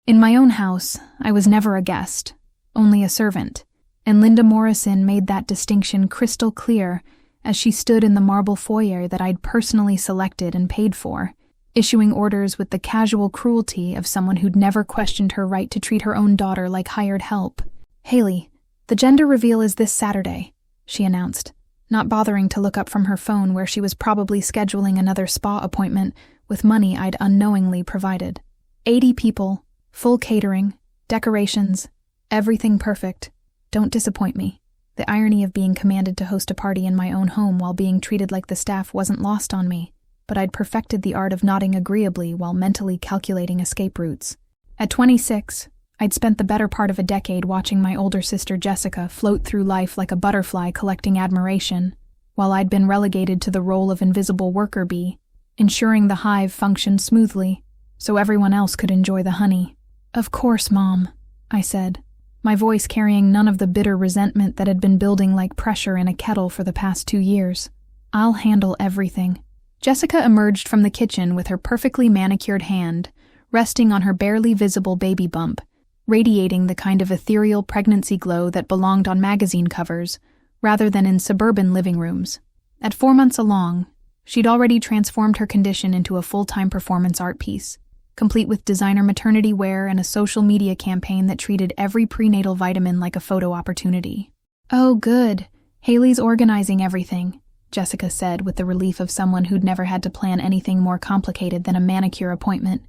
In my own house, I was never a guest, only a servant, and Linda Morrison made that distinction crystal clear as she stood in the marble foyer that I'd personally selected and paid for, issuing orders with the casual cruelty of someone who'd never questioned her right to treat her own daughter like hired help. "Haley, the gender reveal is this Saturday," she announced, not bothering to look up from her phone where she was probably scheduling another spa appointment with money I'd unknowingly provided. 80 people, full catering, decorations, everything perfect. Don't disappoint me. The irony of being commanded to host a party in my own home while being treated like the staff wasn't lost on me, but I'd perfected the art of nodding agreeably while mentally calculating escape routes. At 26, I'd spent the better part of a decade watching my older sister Jessica float through life like a butterfly collecting admiration, while I'd been relegated to the role of invisible worker bee, ensuring the hive functioned smoothly so everyone else could enjoy the honey. "Of course, Mom," I said, my voice carrying none of the bitter resentment that had been building like pressure in a kettle for the past 2 years. "I'll handle everything." Jessica emerged from the kitchen with her perfectly manicured hand resting on her barely visible baby bump, radiating the kind of ethereal pregnancy glow that belonged on magazine covers rather than in suburban living rooms. At 4 months along, she'd already transformed her condition into a full-time performance art piece, complete with designer maternity wear and a social media campaign that treated every prenatal vitamin like a photo opportunity. "Oh, good. Haley's organizing everything," Jessica said with the relief of someone who'd never had to plan anything more complicated than a manicure appointment.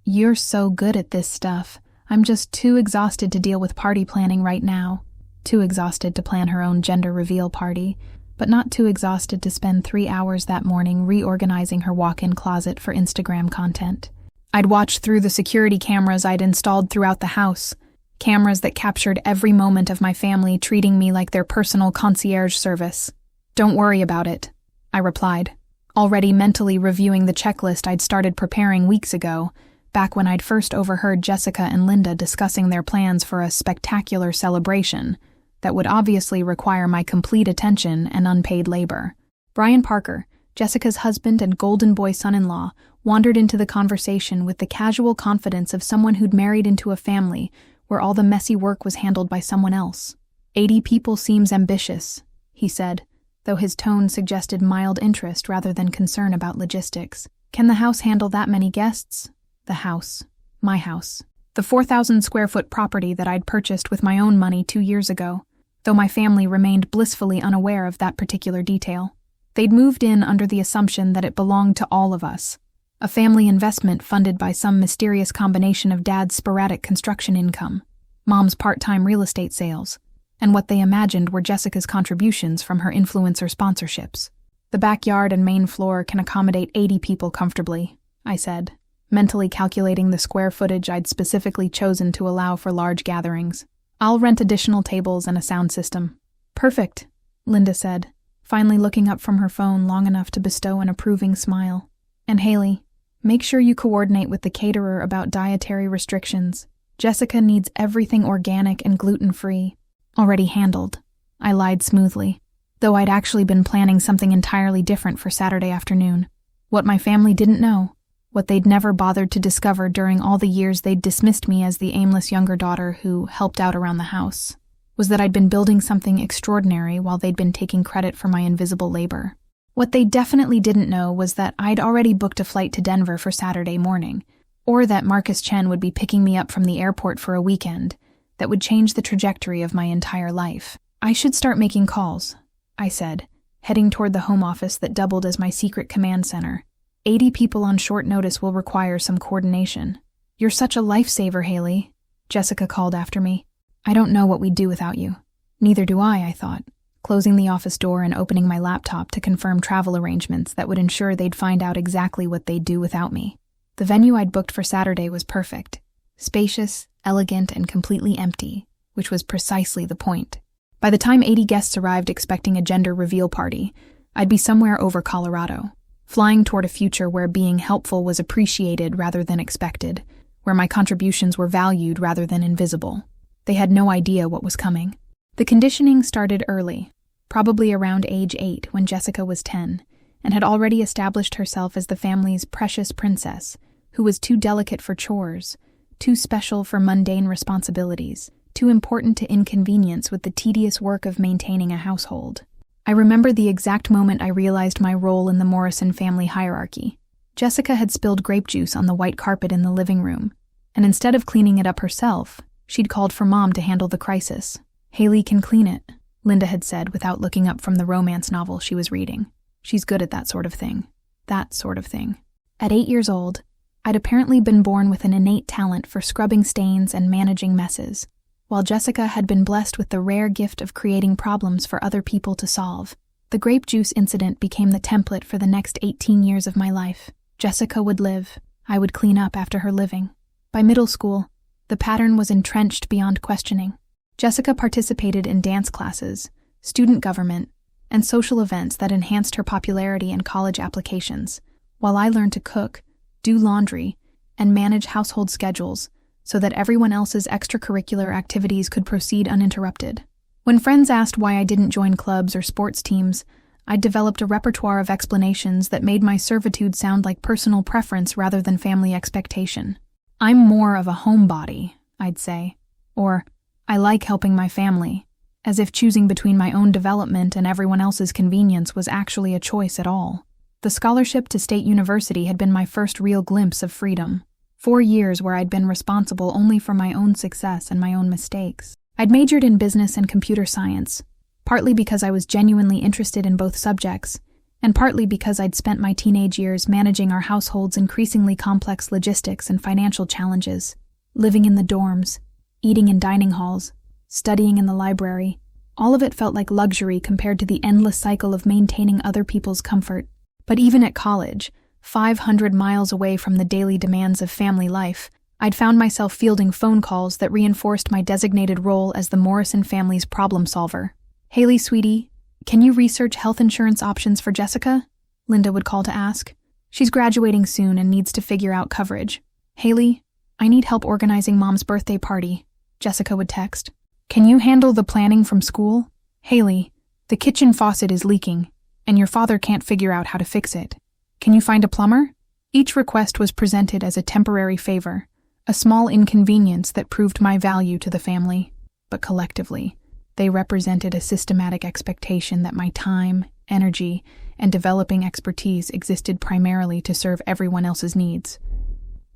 "You're so good at this stuff. I'm just too exhausted to deal with party planning right now." Too exhausted to plan her own gender reveal party, but not too exhausted to spend 3 hours that morning reorganizing her walk-in closet for Instagram content. I'd watched through the security cameras I'd installed throughout the house, cameras that captured every moment of my family treating me like their personal concierge service. "Don't worry about it," I replied, already mentally reviewing the checklist I'd started preparing weeks ago, back when I'd first overheard Jessica and Linda discussing their plans for a spectacular celebration that would obviously require my complete attention and unpaid labor. Brian Parker, Jessica's husband and golden boy son-in-law, wandered into the conversation with the casual confidence of someone who'd married into a family where all the messy work was handled by someone else. 80 people seems ambitious, he said, though his tone suggested mild interest rather than concern about logistics. "Can the house handle that many guests?" The house. My house. The 4,000-square-foot property that I'd purchased with my own money 2 years ago, though my family remained blissfully unaware of that particular detail. They'd moved in under the assumption that it belonged to all of us, a family investment funded by some mysterious combination of Dad's sporadic construction income, Mom's part-time real estate sales, and what they imagined were Jessica's contributions from her influencer sponsorships. "The backyard and main floor can accommodate 80 people comfortably," I said, mentally calculating the square footage I'd specifically chosen to allow for large gatherings. "I'll rent additional tables and a sound system." "Perfect," Linda said, finally looking up from her phone long enough to bestow an approving smile. "And Haley, make sure you coordinate with the caterer about dietary restrictions. Jessica needs everything organic and gluten-free." "Already handled," I lied smoothly, though I'd actually been planning something entirely different for Saturday afternoon. What my family didn't know, what they'd never bothered to discover during all the years they'd dismissed me as the aimless younger daughter who helped out around the house, was that I'd been building something extraordinary while they'd been taking credit for my invisible labor. What they definitely didn't know was that I'd already booked a flight to Denver for Saturday morning, or that Marcus Chen would be picking me up from the airport for a weekend that would change the trajectory of my entire life. "I should start making calls," I said, heading toward the home office that doubled as my secret command center. 80 people on short notice will require some coordination. "You're such a lifesaver, Haley," Jessica called after me. "I don't know what we'd do without you." Neither do I thought, closing the office door and opening my laptop to confirm travel arrangements that would ensure they'd find out exactly what they'd do without me. The venue I'd booked for Saturday was perfect. Spacious, elegant, and completely empty, which was precisely the point. By the time 80 guests arrived expecting a gender reveal party, I'd be somewhere over Colorado, flying toward a future where being helpful was appreciated rather than expected, where my contributions were valued rather than invisible. They had no idea what was coming. The conditioning started early, probably around age 8 when Jessica was 10, and had already established herself as the family's precious princess, who was too delicate for chores, too special for mundane responsibilities, too important to inconvenience with the tedious work of maintaining a household. I remember the exact moment I realized my role in the Morrison family hierarchy. Jessica had spilled grape juice on the white carpet in the living room, and instead of cleaning it up herself, she'd called for Mom to handle the crisis. "Haley can clean it," Linda had said without looking up from the romance novel she was reading. "She's good at that sort of thing." That sort of thing. At 8 years old, I'd apparently been born with an innate talent for scrubbing stains and managing messes, while Jessica had been blessed with the rare gift of creating problems for other people to solve. The grape juice incident became the template for the next 18 years of my life. Jessica would live. I would clean up after her living. By middle school, the pattern was entrenched beyond questioning. Jessica participated in dance classes, student government, and social events that enhanced her popularity in college applications, while I learned to cook, do laundry, and manage household schedules so that everyone else's extracurricular activities could proceed uninterrupted. When friends asked why I didn't join clubs or sports teams, I'd developed a repertoire of explanations that made my servitude sound like personal preference rather than family expectation. "I'm more of a homebody," I'd say, or "I like helping my family," as if choosing between my own development and everyone else's convenience was actually a choice at all. The scholarship to State University had been my first real glimpse of freedom. 4 years where I'd been responsible only for my own success and my own mistakes. I'd majored in business and computer science, partly because I was genuinely interested in both subjects, and partly because I'd spent my teenage years managing our household's increasingly complex logistics and financial challenges, living in the dorms, eating in dining halls, studying in the library. All of it felt like luxury compared to the endless cycle of maintaining other people's comfort. But even at college, 500 miles away from the daily demands of family life, I'd found myself fielding phone calls that reinforced my designated role as the Morrison family's problem solver. "Haley, sweetie, can you research health insurance options for Jessica?" Linda would call to ask. "She's graduating soon and needs to figure out coverage." "Haley, I need help organizing Mom's birthday party," Jessica would text. "Can you handle the planning from school?" "Haley, the kitchen faucet is leaking, and your father can't figure out how to fix it. Can you find a plumber?" Each request was presented as a temporary favor, a small inconvenience that proved my value to the family. But collectively, they represented a systematic expectation that my time, energy, and developing expertise existed primarily to serve everyone else's needs.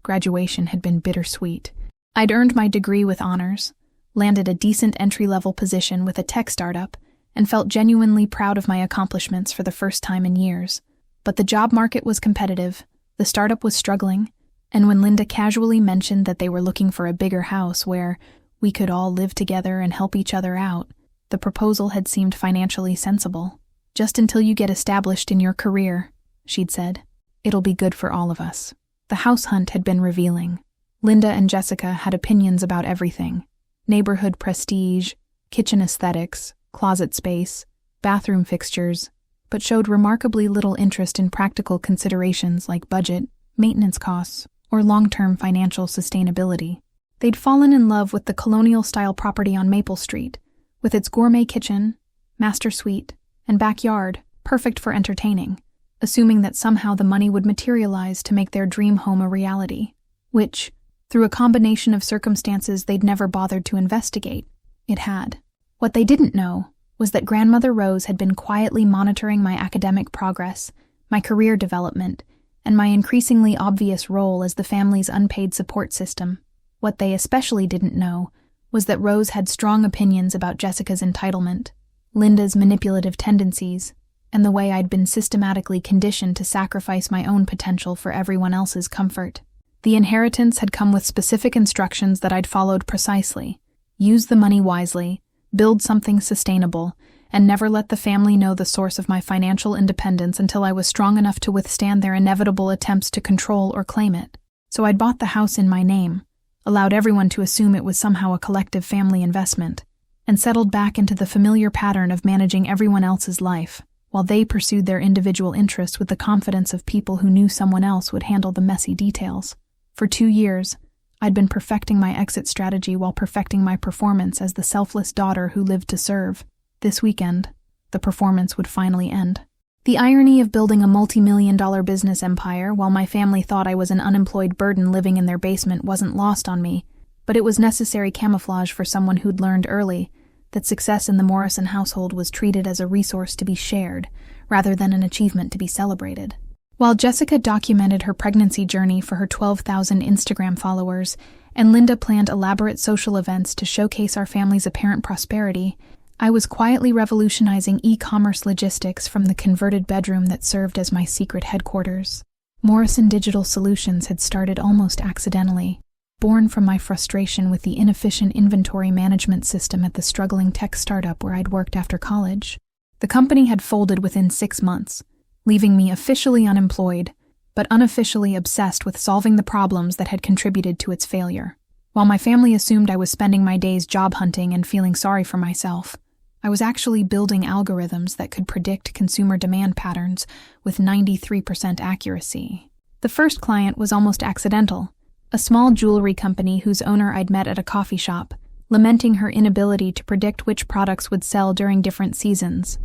Graduation had been bittersweet. I'd earned my degree with honors, landed a decent entry-level position with a tech startup, and felt genuinely proud of my accomplishments for the first time in years. But the job market was competitive, the startup was struggling, and when Linda casually mentioned that they were looking for a bigger house where we could all live together and help each other out, the proposal had seemed financially sensible. "Just until you get established in your career," she'd said. "It'll be good for all of us." The house hunt had been revealing. Linda and Jessica had opinions about everything: neighborhood prestige, kitchen aesthetics, closet space, bathroom fixtures, but showed remarkably little interest in practical considerations like budget, maintenance costs, or long-term financial sustainability. They'd fallen in love with the colonial-style property on Maple Street, with its gourmet kitchen, master suite, and backyard, perfect for entertaining, assuming that somehow the money would materialize to make their dream home a reality, which, through a combination of circumstances they'd never bothered to investigate, it had. What they didn't know was that Grandmother Rose had been quietly monitoring my academic progress, my career development, and my increasingly obvious role as the family's unpaid support system. What they especially didn't know was that Rose had strong opinions about Jessica's entitlement, Linda's manipulative tendencies, and the way I'd been systematically conditioned to sacrifice my own potential for everyone else's comfort. The inheritance had come with specific instructions that I'd followed precisely. Use the money wisely, build something sustainable, and never let the family know the source of my financial independence until I was strong enough to withstand their inevitable attempts to control or claim it. So I'd bought the house in my name, allowed everyone to assume it was somehow a collective family investment, and settled back into the familiar pattern of managing everyone else's life, while they pursued their individual interests with the confidence of people who knew someone else would handle the messy details. For 2 years, I'd been perfecting my exit strategy while perfecting my performance as the selfless daughter who lived to serve. This weekend, the performance would finally end. The irony of building a multi-million-dollar business empire while my family thought I was an unemployed burden living in their basement wasn't lost on me, but it was necessary camouflage for someone who'd learned early that success in the Morrison household was treated as a resource to be shared, rather than an achievement to be celebrated. While Jessica documented her pregnancy journey for her 12,000 Instagram followers, and Linda planned elaborate social events to showcase our family's apparent prosperity, I was quietly revolutionizing e-commerce logistics from the converted bedroom that served as my secret headquarters. Morrison Digital Solutions had started almost accidentally, born from my frustration with the inefficient inventory management system at the struggling tech startup where I'd worked after college. The company had folded within 6 months, leaving me officially unemployed, but unofficially obsessed with solving the problems that had contributed to its failure. While my family assumed I was spending my days job hunting and feeling sorry for myself, I was actually building algorithms that could predict consumer demand patterns with 93% accuracy. The first client was almost accidental, a small jewelry company whose owner I'd met at a coffee shop, lamenting her inability to predict which products would sell during different seasons.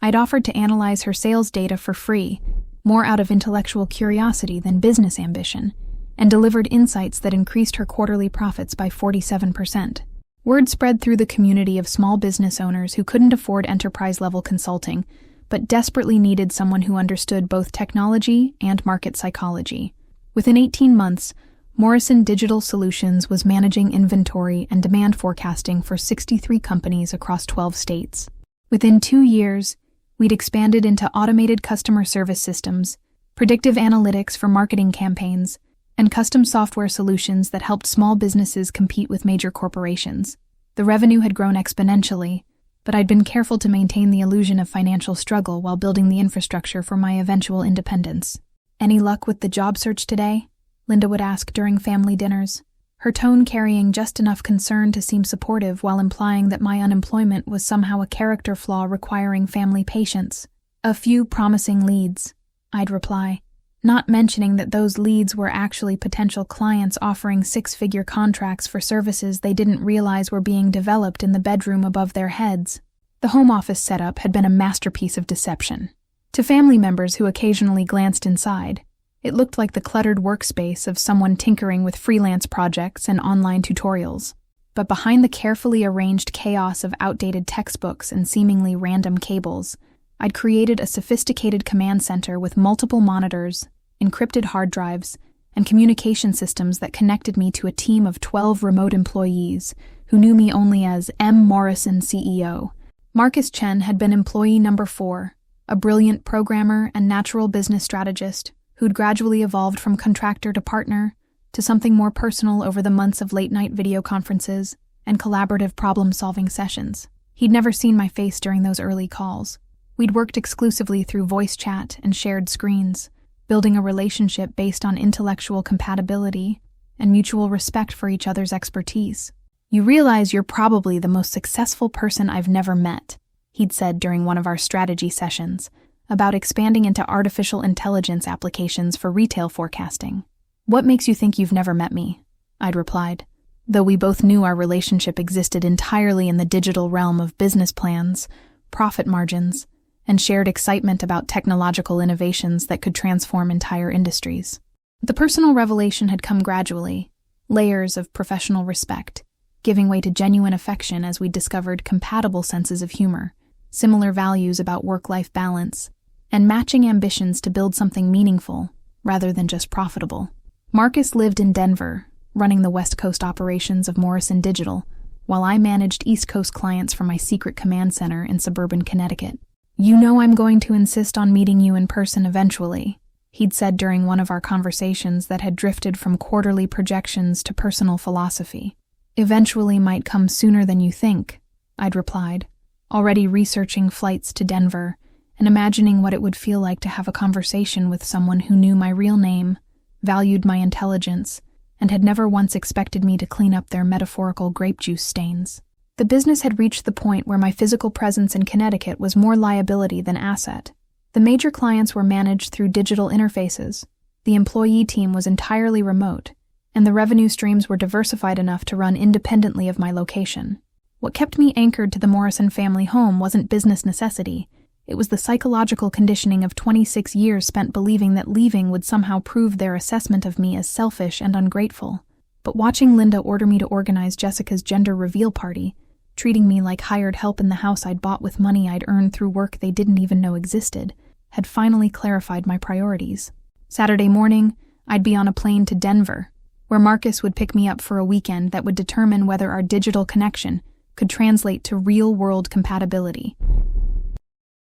I'd offered to analyze her sales data for free, more out of intellectual curiosity than business ambition, and delivered insights that increased her quarterly profits by 47%. Word spread through the community of small business owners who couldn't afford enterprise-level consulting, but desperately needed someone who understood both technology and market psychology. Within 18 months, Morrison Digital Solutions was managing inventory and demand forecasting for 63 companies across 12 states. Within 2 years, we'd expanded into automated customer service systems, predictive analytics for marketing campaigns, and custom software solutions that helped small businesses compete with major corporations. The revenue had grown exponentially, but I'd been careful to maintain the illusion of financial struggle while building the infrastructure for my eventual independence. "Any luck with the job search today?" Linda would ask during family dinners, her tone carrying just enough concern to seem supportive while implying that my unemployment was somehow a character flaw requiring family patience. "A few promising leads," I'd reply, not mentioning that those leads were actually potential clients offering 6-figure contracts for services they didn't realize were being developed in the bedroom above their heads. The home office setup had been a masterpiece of deception. To family members who occasionally glanced inside, it looked like the cluttered workspace of someone tinkering with freelance projects and online tutorials. But behind the carefully arranged chaos of outdated textbooks and seemingly random cables, I'd created a sophisticated command center with multiple monitors, encrypted hard drives, and communication systems that connected me to a team of 12 remote employees who knew me only as M. Morrison CEO. Marcus Chen had been employee number 4, a brilliant programmer and natural business strategist who'd gradually evolved from contractor to partner to something more personal over the months of late-night video conferences and collaborative problem-solving sessions. He'd never seen my face during those early calls. We'd worked exclusively through voice chat and shared screens, building a relationship based on intellectual compatibility and mutual respect for each other's expertise. "You realize you're probably the most successful person I've never met," he'd said during one of our strategy sessions, about expanding into artificial intelligence applications for retail forecasting. "What makes you think you've never met me?" I'd replied, though we both knew our relationship existed entirely in the digital realm of business plans, profit margins, and shared excitement about technological innovations that could transform entire industries. The personal revelation had come gradually, layers of professional respect, giving way to genuine affection as we discovered compatible senses of humor, similar values about work-life balance, and matching ambitions to build something meaningful rather than just profitable. Marcus lived in Denver, running the West Coast operations of Morrison Digital, while I managed East Coast clients from my secret command center in suburban Connecticut. "You know I'm going to insist on meeting you in person eventually," he'd said during one of our conversations that had drifted from quarterly projections to personal philosophy. "Eventually might come sooner than you think," I'd replied, already researching flights to Denver and imagining what it would feel like to have a conversation with someone who knew my real name, valued my intelligence, and had never once expected me to clean up their metaphorical grape juice stains. The business had reached the point where my physical presence in Connecticut was more liability than asset. The major clients were managed through digital interfaces, the employee team was entirely remote, and the revenue streams were diversified enough to run independently of my location. What kept me anchored to the Morrison family home wasn't business necessity, It was the psychological conditioning of 26 years spent believing that leaving would somehow prove their assessment of me as selfish and ungrateful. But watching Linda order me to organize Jessica's gender reveal party, treating me like hired help in the house I'd bought with money I'd earned through work they didn't even know existed, had finally clarified my priorities. Saturday morning, I'd be on a plane to Denver, where Marcus would pick me up for a weekend that would determine whether our digital connection could translate to real-world compatibility.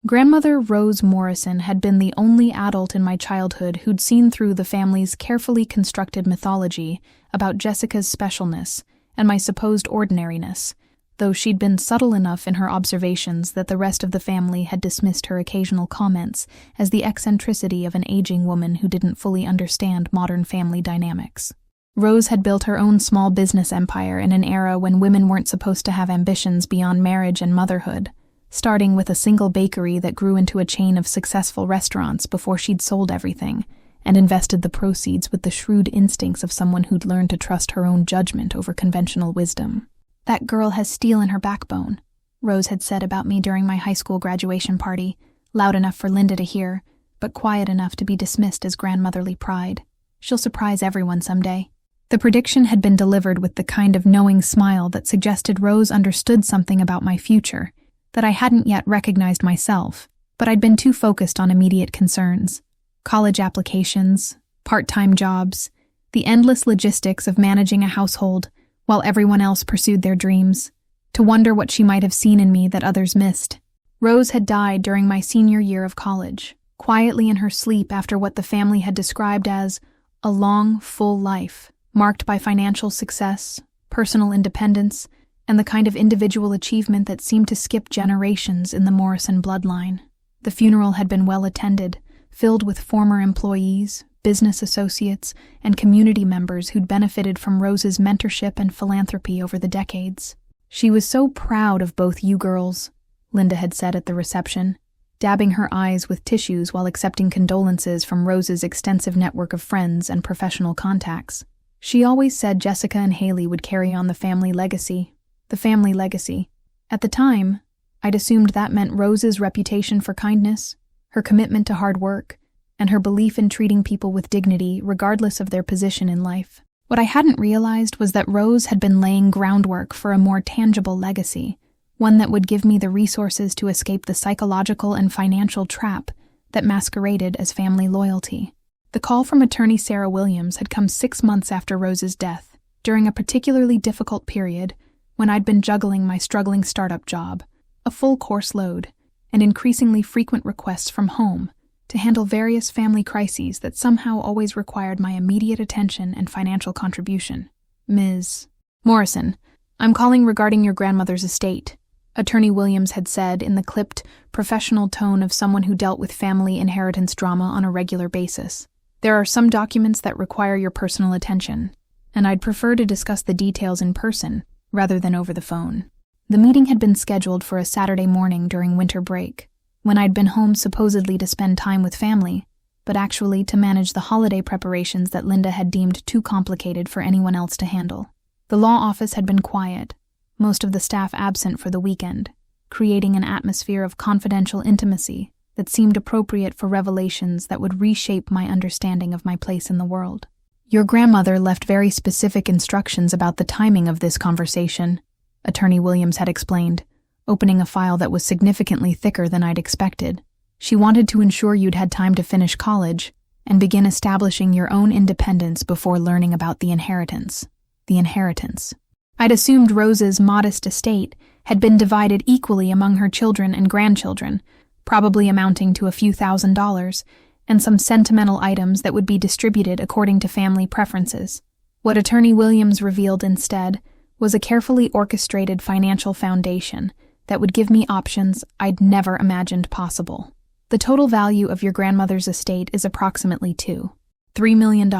Grandmother Rose Morrison had been the only adult in my childhood who'd seen through the family's carefully constructed mythology about Jessica's specialness and my supposed ordinariness, though she'd been subtle enough in her observations that the rest of the family had dismissed her occasional comments as the eccentricity of an aging woman who didn't fully understand modern family dynamics. Rose had built her own small business empire in an era when women weren't supposed to have ambitions beyond marriage and motherhood, starting with a single bakery that grew into a chain of successful restaurants before she'd sold everything and invested the proceeds with the shrewd instincts of someone who'd learned to trust her own judgment over conventional wisdom. "That girl has steel in her backbone," Rose had said about me during my high school graduation party, loud enough for Linda to hear, but quiet enough to be dismissed as grandmotherly pride. "She'll surprise everyone someday." The prediction had been delivered with the kind of knowing smile that suggested Rose understood something about my future that I hadn't yet recognized myself, but I'd been too focused on immediate concerns. College applications, part-time jobs, the endless logistics of managing a household while everyone else pursued their dreams, to wonder what she might have seen in me that others missed. Rose had died during my senior year of college, quietly in her sleep after what the family had described as a long, full life, marked by financial success, personal independence, and the kind of individual achievement that seemed to skip generations in the Morrison bloodline. The funeral had been well attended, filled with former employees, business associates, and community members who'd benefited from Rose's mentorship and philanthropy over the decades. "She was so proud of both you girls," Linda had said at the reception, dabbing her eyes with tissues while accepting condolences from Rose's extensive network of friends and professional contacts. She always said Jessica and Haley would carry on the family legacy. The family legacy. At the time, I'd assumed that meant Rose's reputation for kindness, her commitment to hard work, and her belief in treating people with dignity regardless of their position in life. What I hadn't realized was that Rose had been laying groundwork for a more tangible legacy, one that would give me the resources to escape the psychological and financial trap that masqueraded as family loyalty. The call from attorney Sarah Williams had come 6 months after Rose's death, during a particularly difficult period when I'd been juggling my struggling startup job, a full course load, and increasingly frequent requests from home to handle various family crises that somehow always required my immediate attention and financial contribution. "Ms. Morrison, I'm calling regarding your grandmother's estate," Attorney Williams had said in the clipped, professional tone of someone who dealt with family inheritance drama on a regular basis. "There are some documents that require your personal attention, and I'd prefer to discuss the details in person rather than over the phone." The meeting had been scheduled for a Saturday morning during winter break, when I'd been home supposedly to spend time with family, but actually to manage the holiday preparations that Linda had deemed too complicated for anyone else to handle. The law office had been quiet, most of the staff absent for the weekend, creating an atmosphere of confidential intimacy that seemed appropriate for revelations that would reshape my understanding of my place in the world. "Your grandmother left very specific instructions about the timing of this conversation," Attorney Williams had explained, opening a file that was significantly thicker than I'd expected. "She wanted to ensure you'd had time to finish college and begin establishing your own independence before learning about the inheritance." The inheritance. I'd assumed Rose's modest estate had been divided equally among her children and grandchildren, probably amounting to a few $1,000s, and some sentimental items that would be distributed according to family preferences. What Attorney Williams revealed instead was a carefully orchestrated financial foundation that would give me options I'd never imagined possible. "The total value of your grandmother's estate is approximately $3 million,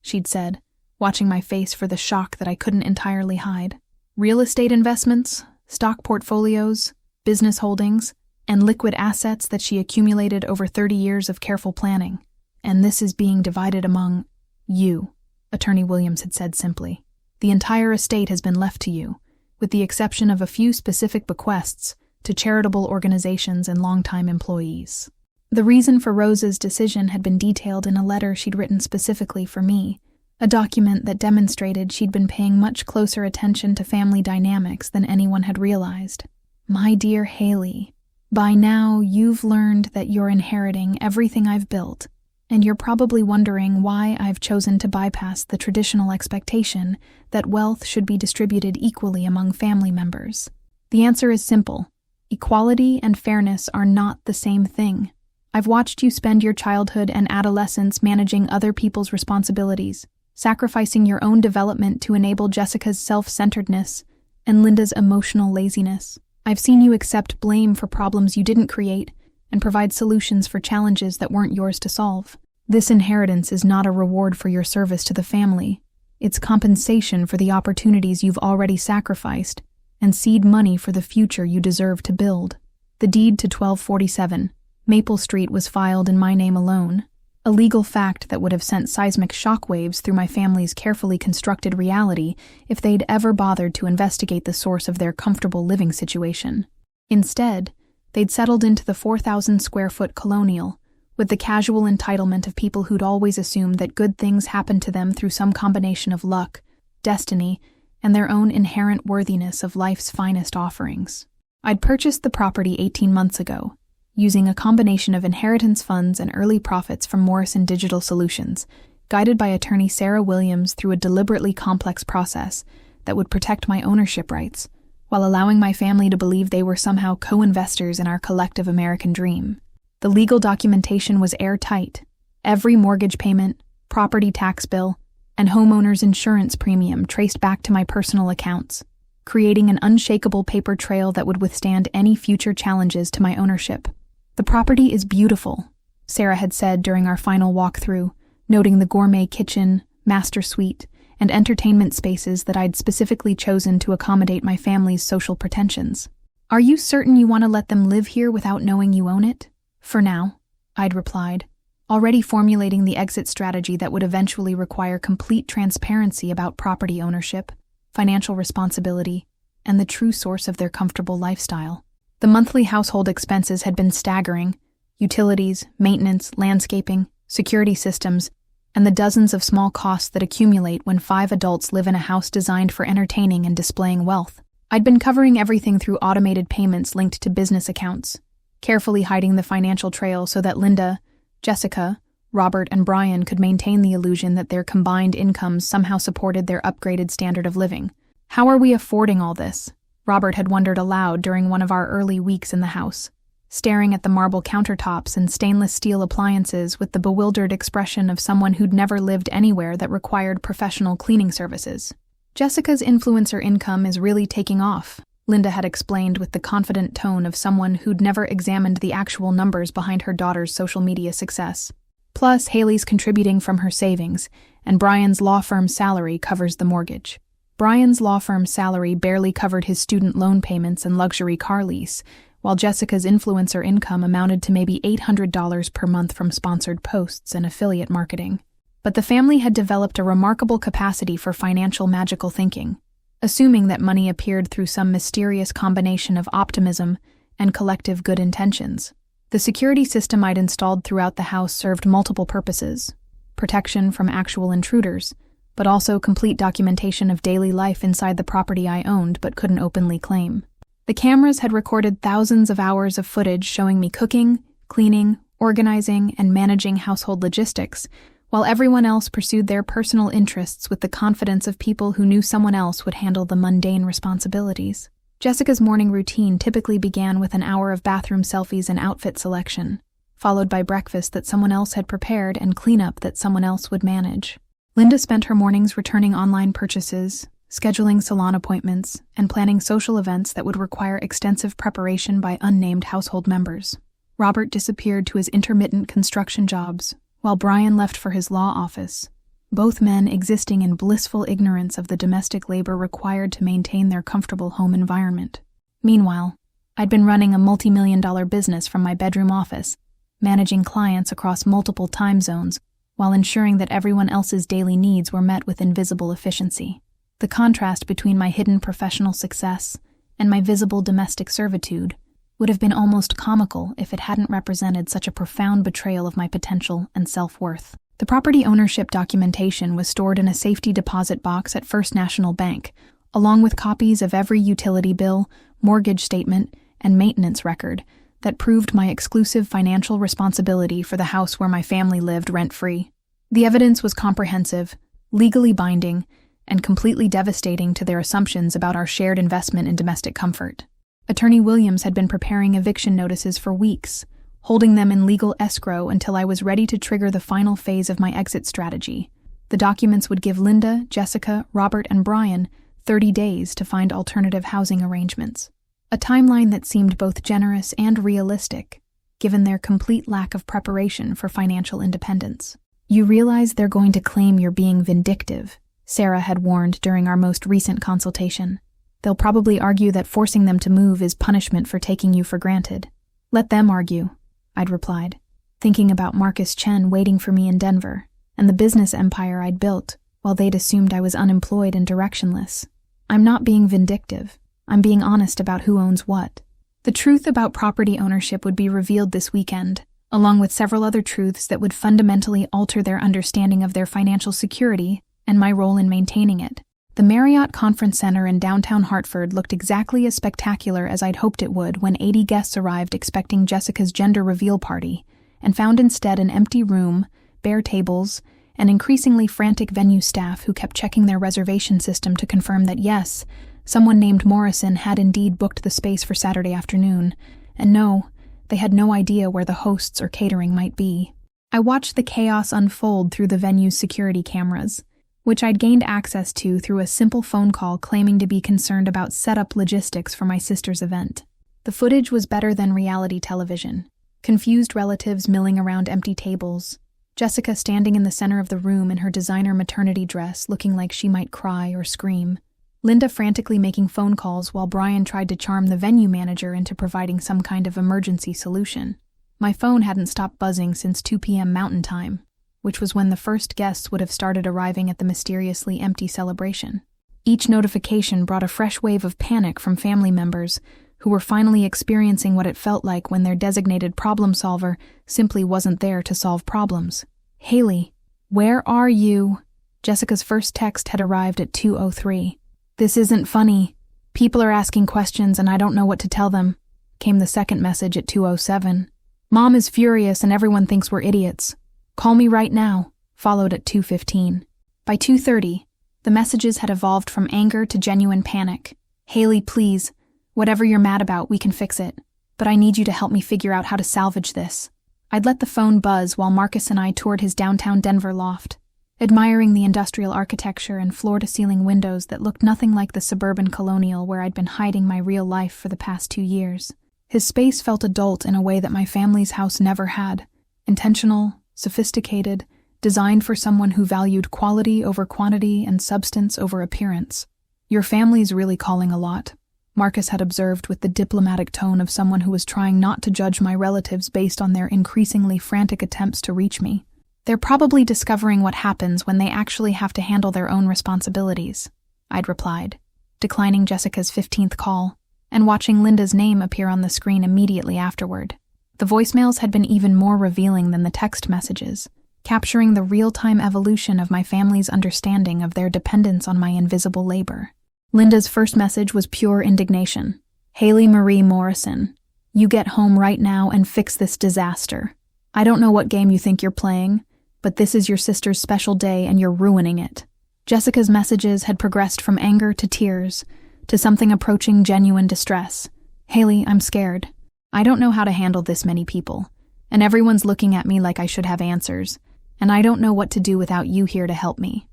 she'd said, watching my face for the shock that I couldn't entirely hide. "Real estate investments, stock portfolios, business holdings, and liquid assets that she accumulated over 30 years of careful planning. And this is being divided among you," Attorney Williams had said simply. "The entire estate has been left to you, with the exception of a few specific bequests to charitable organizations and longtime employees. The reason for Rose's decision had been detailed in a letter she'd written specifically for me, a document that demonstrated she'd been paying much closer attention to family dynamics than anyone had realized. My dear Haley, by now you've learned that you're inheriting everything I've built, and you're probably wondering why I've chosen to bypass the traditional expectation that wealth should be distributed equally among family members. The answer is simple. Equality and fairness are not the same thing. I've watched you spend your childhood and adolescence managing other people's responsibilities, sacrificing your own development to enable Jessica's self-centeredness and Linda's emotional laziness. I've seen you accept blame for problems you didn't create and provide solutions for challenges that weren't yours to solve. This inheritance is not a reward for your service to the family. It's compensation for the opportunities you've already sacrificed and seed money for the future you deserve to build. The deed to 1247 Maple Street was filed in my name alone, a legal fact that would have sent seismic shockwaves through my family's carefully constructed reality if they'd ever bothered to investigate the source of their comfortable living situation. Instead, they'd settled into the 4,000-square-foot colonial, with the casual entitlement of people who'd always assumed that good things happened to them through some combination of luck, destiny, and their own inherent worthiness of life's finest offerings. I'd purchased the property 18 months ago, using a combination of inheritance funds and early profits from Morrison Digital Solutions, guided by attorney Sarah Williams through a deliberately complex process that would protect my ownership rights, while allowing my family to believe they were somehow co-investors in our collective American dream. The legal documentation was airtight. Every mortgage payment, property tax bill, and homeowner's insurance premium traced back to my personal accounts, creating an unshakable paper trail that would withstand any future challenges to my ownership. The property is beautiful, Sarah had said during our final walkthrough, noting the gourmet kitchen, master suite, and entertainment spaces that I'd specifically chosen to accommodate my family's social pretensions. Are you certain you want to let them live here without knowing you own it? For now, I'd replied, already formulating the exit strategy that would eventually require complete transparency about property ownership, financial responsibility, and the true source of their comfortable lifestyle. The monthly household expenses had been staggering: utilities, maintenance, landscaping, security systems, and the dozens of small costs that accumulate when 5 adults live in a house designed for entertaining and displaying wealth. I'd been covering everything through automated payments linked to business accounts, carefully hiding the financial trail so that Linda, Jessica, Robert, and Brian could maintain the illusion that their combined incomes somehow supported their upgraded standard of living. How are we affording all this? Robert had wondered aloud during one of our early weeks in the house, staring at the marble countertops and stainless steel appliances with the bewildered expression of someone who'd never lived anywhere that required professional cleaning services. Jessica's influencer income is really taking off, Linda had explained with the confident tone of someone who'd never examined the actual numbers behind her daughter's social media success. Plus, Haley's contributing from her savings, and Brian's law firm salary covers the mortgage. Brian's law firm salary barely covered his student loan payments and luxury car lease, while Jessica's influencer income amounted to maybe $800 per month from sponsored posts and affiliate marketing. But the family had developed a remarkable capacity for financial magical thinking, assuming that money appeared through some mysterious combination of optimism and collective good intentions. The security system I'd installed throughout the house served multiple purposes: protection from actual intruders, but also complete documentation of daily life inside the property I owned but couldn't openly claim. The cameras had recorded thousands of hours of footage showing me cooking, cleaning, organizing, and managing household logistics, while everyone else pursued their personal interests with the confidence of people who knew someone else would handle the mundane responsibilities. Jessica's morning routine typically began with an hour of bathroom selfies and outfit selection, followed by breakfast that someone else had prepared and cleanup that someone else would manage. Linda spent her mornings returning online purchases, scheduling salon appointments, and planning social events that would require extensive preparation by unnamed household members. Robert disappeared to his intermittent construction jobs, while Brian left for his law office, both men existing in blissful ignorance of the domestic labor required to maintain their comfortable home environment. Meanwhile, I'd been running a multi-million-dollar business from my bedroom office, managing clients across multiple time zones, while ensuring that everyone else's daily needs were met with invisible efficiency. The contrast between my hidden professional success and my visible domestic servitude would have been almost comical if it hadn't represented such a profound betrayal of my potential and self-worth. The property ownership documentation was stored in a safety deposit box at First National Bank, along with copies of every utility bill, mortgage statement, and maintenance record that proved my exclusive financial responsibility for the house where my family lived rent-free. The evidence was comprehensive, legally binding, and completely devastating to their assumptions about our shared investment in domestic comfort. Attorney Williams had been preparing eviction notices for weeks, holding them in legal escrow until I was ready to trigger the final phase of my exit strategy. The documents would give Linda, Jessica, Robert, and Brian 30 days to find alternative housing arrangements. A timeline that seemed both generous and realistic, given their complete lack of preparation for financial independence. "You realize they're going to claim you're being vindictive," Sarah had warned during our most recent consultation. "They'll probably argue that forcing them to move is punishment for taking you for granted." "Let them argue," I'd replied, thinking about Marcus Chen waiting for me in Denver, and the business empire I'd built, while they'd assumed I was unemployed and directionless. "I'm not being vindictive. I'm being honest about who owns what." The truth about property ownership would be revealed this weekend, along with several other truths that would fundamentally alter their understanding of their financial security and my role in maintaining it. The Marriott Conference Center in downtown Hartford looked exactly as spectacular as I'd hoped it would when 80 guests arrived expecting Jessica's gender reveal party, and found instead an empty room, bare tables, and increasingly frantic venue staff who kept checking their reservation system to confirm that yes, someone named Morrison had indeed booked the space for Saturday afternoon, and no, they had no idea where the hosts or catering might be. I watched the chaos unfold through the venue's security cameras, which I'd gained access to through a simple phone call claiming to be concerned about setup logistics for my sister's event. The footage was better than reality television. Confused relatives milling around empty tables, Jessica standing in the center of the room in her designer maternity dress looking like she might cry or scream, Linda frantically making phone calls while Brian tried to charm the venue manager into providing some kind of emergency solution. My phone hadn't stopped buzzing since 2 p.m. Mountain Time, which was when the first guests would have started arriving at the mysteriously empty celebration. Each notification brought a fresh wave of panic from family members who were finally experiencing what it felt like when their designated problem solver simply wasn't there to solve problems. "Haley, where are you?" Jessica's first text had arrived at 2:03. "This isn't funny. People are asking questions and I don't know what to tell them," came the second message at 2:07. "Mom is furious and everyone thinks we're idiots. Call me right now," followed at 2:15. By 2:30, the messages had evolved from anger to genuine panic. "Haley, please. Whatever you're mad about, we can fix it. But I need you to help me figure out how to salvage this." I'd let the phone buzz while Marcus and I toured his downtown Denver loft, admiring the industrial architecture and floor-to-ceiling windows that looked nothing like the suburban colonial where I'd been hiding my real life for the past 2 years. His space felt adult in a way that my family's house never had. Intentional, sophisticated, designed for someone who valued quality over quantity and substance over appearance. "Your family's really calling a lot," Marcus had observed with the diplomatic tone of someone who was trying not to judge my relatives based on their increasingly frantic attempts to reach me. "They're probably discovering what happens when they actually have to handle their own responsibilities," I'd replied, declining Jessica's 15th call, and watching Linda's name appear on the screen immediately afterward. The voicemails had been even more revealing than the text messages, capturing the real-time evolution of my family's understanding of their dependence on my invisible labor. Linda's first message was pure indignation. "Haley Marie Morrison, you get home right now and fix this disaster. I don't know what game you think you're playing, but this is your sister's special day and you're ruining it." Jessica's messages had progressed from anger to tears, to something approaching genuine distress. "Haley, I'm scared. I don't know how to handle this many people, and everyone's looking at me like I should have answers, and I don't know what to do without you here to help me."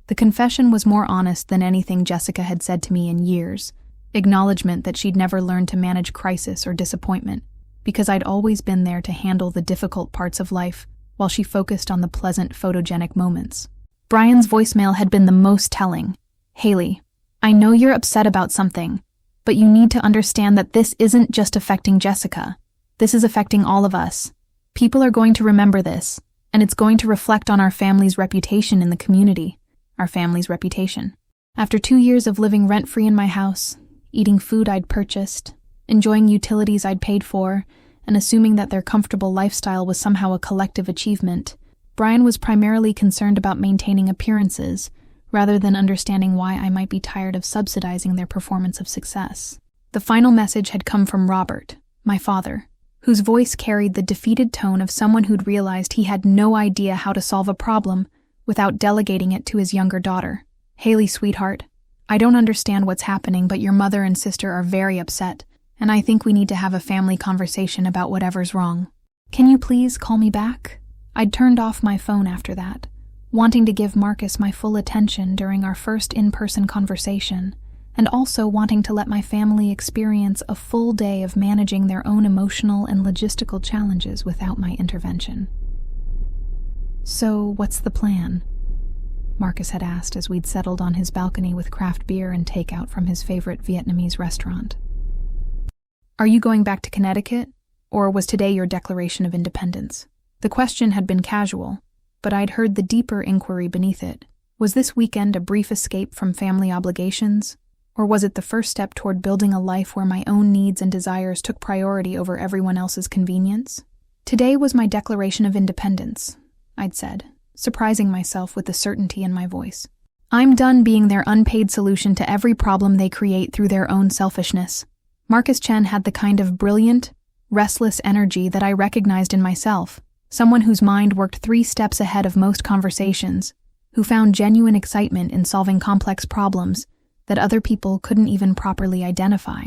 The confession was more honest than anything Jessica had said to me in years, acknowledgement that she'd never learned to manage crisis or disappointment, because I'd always been there to handle the difficult parts of life while she focused on the pleasant, photogenic moments. Brian's voicemail had been the most telling. "Haley, I know you're upset about something, but you need to understand that this isn't just affecting Jessica. This is affecting all of us. People are going to remember this, and it's going to reflect on our family's reputation in the community. Our family's reputation. After 2 years of living rent-free in my house, eating food I'd purchased, enjoying utilities I'd paid for, and assuming that their comfortable lifestyle was somehow a collective achievement. Brian was primarily concerned about maintaining appearances, rather than understanding why I might be tired of subsidizing their performance of success. The final message had come from Robert, my father, whose voice carried the defeated tone of someone who'd realized he had no idea how to solve a problem without delegating it to his younger daughter. "Haley, sweetheart, I don't understand what's happening, but your mother and sister are very upset, and I think we need to have a family conversation about whatever's wrong. Can you please call me back?" I'd turned off my phone after that, wanting to give Marcus my full attention during our first in-person conversation, and also wanting to let my family experience a full day of managing their own emotional and logistical challenges without my intervention. "So, what's the plan?" Marcus had asked as we'd settled on his balcony with craft beer and takeout from his favorite Vietnamese restaurant. "Are you going back to Connecticut, or was today your declaration of independence?" The question had been casual, but I'd heard the deeper inquiry beneath it. Was this weekend a brief escape from family obligations, or was it the first step toward building a life where my own needs and desires took priority over everyone else's convenience? "Today was my declaration of independence," I'd said, surprising myself with the certainty in my voice. "I'm done being their unpaid solution to every problem they create through their own selfishness." Marcus Chen had the kind of brilliant, restless energy that I recognized in myself, someone whose mind worked 3 steps ahead of most conversations, who found genuine excitement in solving complex problems that other people couldn't even properly identify.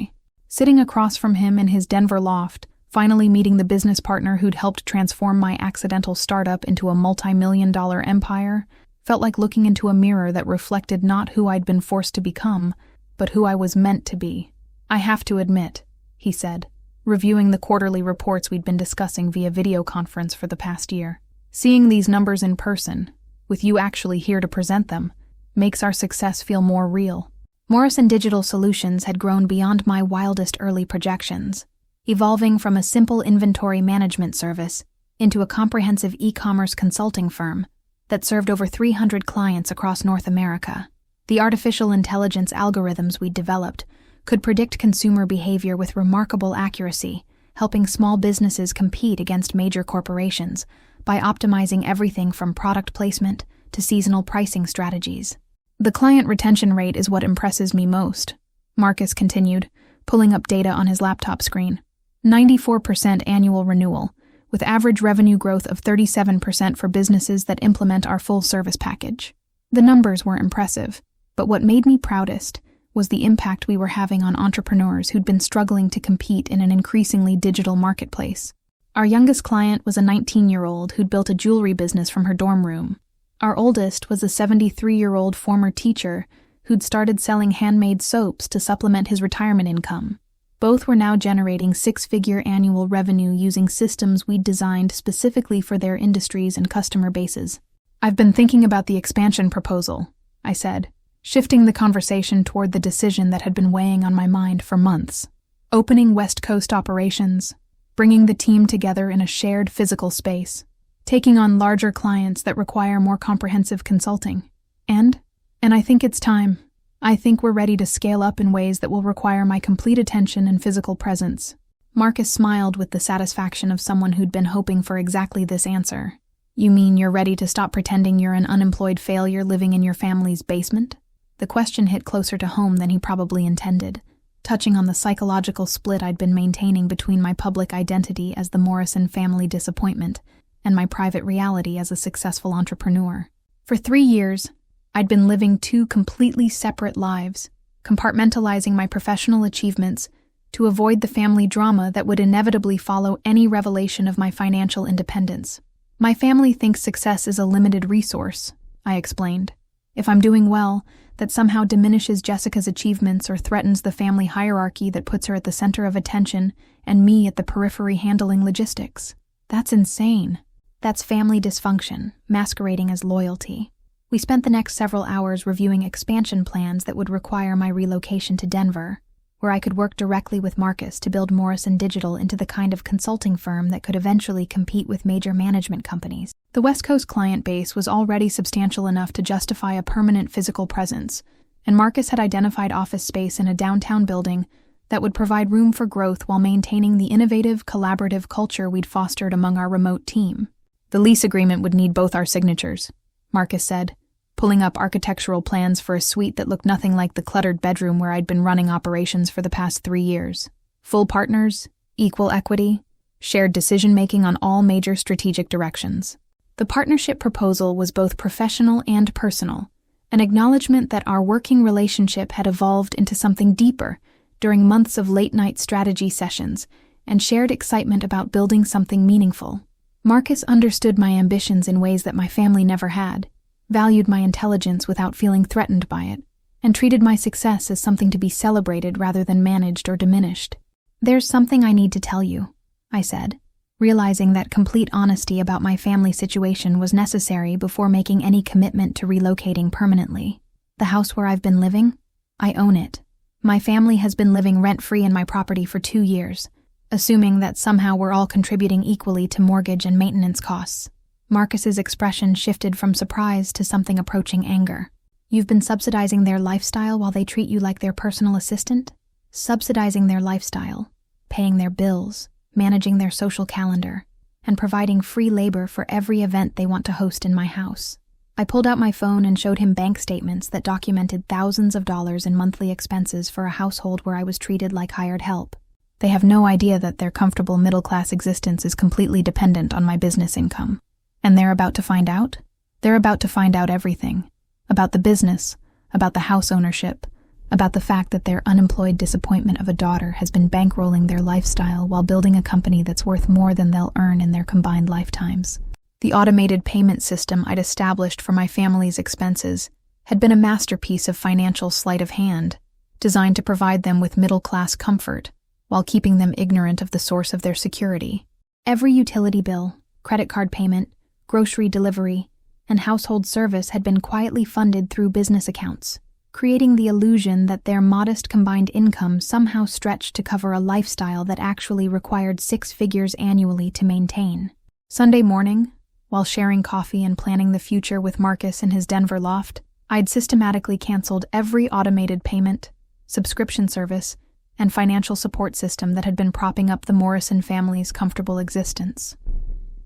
Sitting across from him in his Denver loft, finally meeting the business partner who'd helped transform my accidental startup into a multi-million-dollar empire, felt like looking into a mirror that reflected not who I'd been forced to become, but who I was meant to be. "I have to admit," he said, reviewing the quarterly reports we'd been discussing via video conference for the past year. "Seeing these numbers in person, with you actually here to present them, makes our success feel more real." Morrison Digital Solutions had grown beyond my wildest early projections, evolving from a simple inventory management service into a comprehensive e-commerce consulting firm that served over 300 clients across North America. The artificial intelligence algorithms we'd developed could predict consumer behavior with remarkable accuracy, helping small businesses compete against major corporations by optimizing everything from product placement to seasonal pricing strategies. "The client retention rate is what impresses me most," Marcus continued, pulling up data on his laptop screen. 94% annual renewal, with average revenue growth of 37% for businesses that implement our full-service package. The numbers were impressive, but what made me proudest was the impact we were having on entrepreneurs who'd been struggling to compete in an increasingly digital marketplace. Our youngest client was a 19-year-old who'd built a jewelry business from her dorm room. Our oldest was a 73-year-old former teacher who'd started selling handmade soaps to supplement his retirement income. Both were now generating 6-figure annual revenue using systems we'd designed specifically for their industries and customer bases. "I've been thinking about the expansion proposal," I said, shifting the conversation toward the decision that had been weighing on my mind for months. Opening West Coast operations, bringing the team together in a shared physical space, taking on larger clients that require more comprehensive consulting. And I think it's time. I think we're ready to scale up in ways that will require my complete attention and physical presence. Marcus smiled with the satisfaction of someone who'd been hoping for exactly this answer. "You mean you're ready to stop pretending you're an unemployed failure living in your family's basement?" The question hit closer to home than he probably intended, touching on the psychological split I'd been maintaining between my public identity as the Morrison family disappointment and my private reality as a successful entrepreneur. For 3 years, I'd been living 2 completely separate lives, compartmentalizing my professional achievements to avoid the family drama that would inevitably follow any revelation of my financial independence. "My family thinks success is a limited resource," I explained. "If I'm doing well, that somehow diminishes Jessica's achievements or threatens the family hierarchy that puts her at the center of attention and me at the periphery handling logistics. That's insane. That's family dysfunction, masquerading as loyalty." We spent the next several hours reviewing expansion plans that would require my relocation to Denver, where I could work directly with Marcus to build Morrison Digital into the kind of consulting firm that could eventually compete with major management companies. The West Coast client base was already substantial enough to justify a permanent physical presence, and Marcus had identified office space in a downtown building that would provide room for growth while maintaining the innovative, collaborative culture we'd fostered among our remote team. The lease agreement would need both our signatures, Marcus said, pulling up architectural plans for a suite that looked nothing like the cluttered bedroom where I'd been running operations for the past 3 years. Full partners, equal equity, shared decision-making on all major strategic directions. The partnership proposal was both professional and personal, an acknowledgement that our working relationship had evolved into something deeper during months of late-night strategy sessions and shared excitement about building something meaningful. Marcus understood my ambitions in ways that my family never had, valued my intelligence without feeling threatened by it, and treated my success as something to be celebrated rather than managed or diminished. "There's something I need to tell you," I said, realizing that complete honesty about my family situation was necessary before making any commitment to relocating permanently. "The house where I've been living? I own it. My family has been living rent-free in my property for 2 years, assuming that somehow we're all contributing equally to mortgage and maintenance costs." Marcus's expression shifted from surprise to something approaching anger. "You've been subsidizing their lifestyle while they treat you like their personal assistant?" "Subsidizing their lifestyle, paying their bills, managing their social calendar, and providing free labor for every event they want to host in my house." I pulled out my phone and showed him bank statements that documented thousands of dollars in monthly expenses for a household where I was treated like hired help. They have no idea that their comfortable middle-class existence is completely dependent on my business income. And they're about to find out? They're about to find out everything. About the business, about the house ownership, about the fact that their unemployed disappointment of a daughter has been bankrolling their lifestyle while building a company that's worth more than they'll earn in their combined lifetimes. The automated payment system I'd established for my family's expenses had been a masterpiece of financial sleight of hand, designed to provide them with middle-class comfort while keeping them ignorant of the source of their security. Every utility bill, credit card payment, grocery delivery, and household service had been quietly funded through business accounts, creating the illusion that their modest combined income somehow stretched to cover a lifestyle that actually required 6 figures annually to maintain. Sunday morning, while sharing coffee and planning the future with Marcus in his Denver loft, I'd systematically canceled every automated payment, subscription service, and financial support system that had been propping up the Morrison family's comfortable existence.